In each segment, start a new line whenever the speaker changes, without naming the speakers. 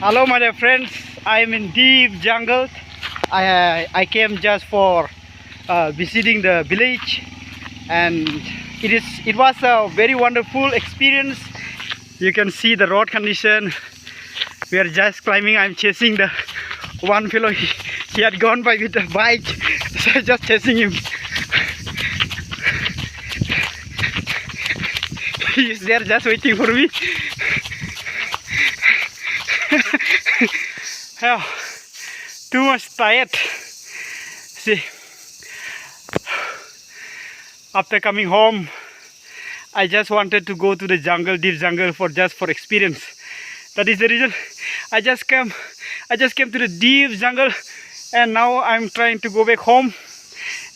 Hello, my dear friends. I am in deep jungle. I came just for visiting the village, and it was a very wonderful experience. You can see the road condition. We are just climbing. I'm chasing the one fellow. He had gone by with a bike, so I'm just chasing him. He is there just waiting for me. Oh, too much tired. See, after coming home, I just wanted to go to the jungle, deep jungle, for experience. That is the reason I just came to the deep jungle, and now I'm trying to go back home.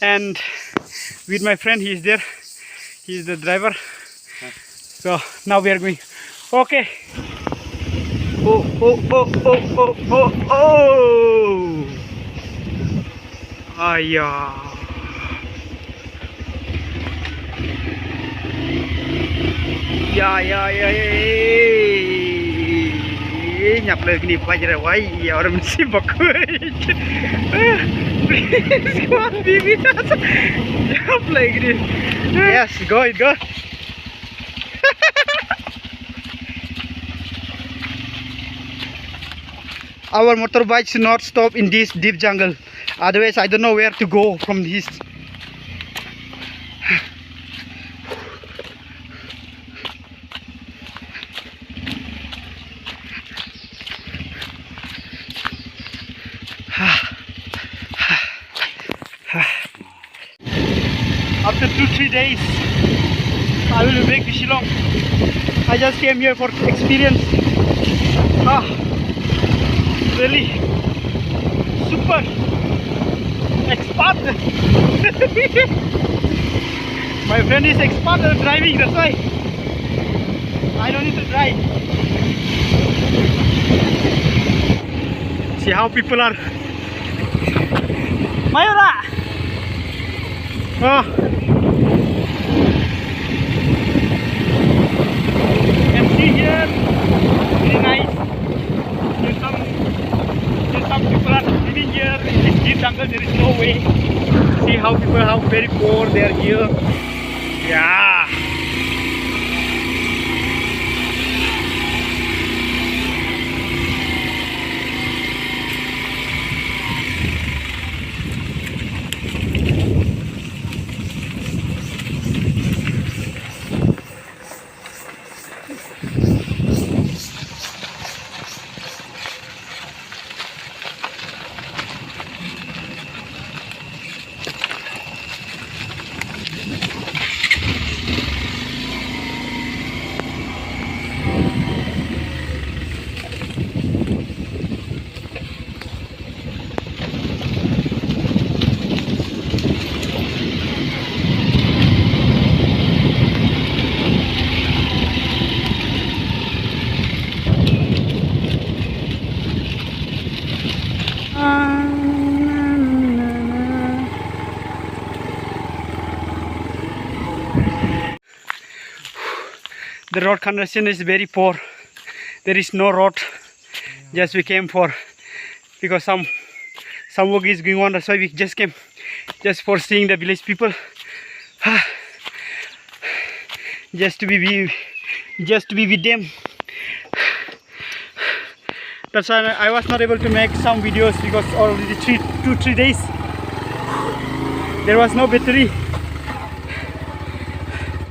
And with my friend, he is there. He is the driver. So now we are going. Okay. Oh, oh, oh, oh, oh, oh, oh. Ayah. Ya. Nhập lời cái niệm quay ra quay, giờ mình xin bật cười. Please come on, be with us. Nhập lời cái niệm. Yes, go. Our motorbike should not stop in this deep jungle. Otherwise, I don't know where to go from this. After 2-3 days, I will be back to Shillong. I just came here for experience. Really super expert. My friend is expert at driving, that's why I don't need to drive. See how people are. Mayura! Oh. You can see here, very nice. Some people are living here in this deep jungle. There is no way. See how people are very poor. They are here. Yeah. The road condition is very poor. There is no road. Just we came for because some work is going on. That's why we just came, just for seeing the village people. Just to be with them. That's why I was not able to make some videos because already 2-3 days there was no battery.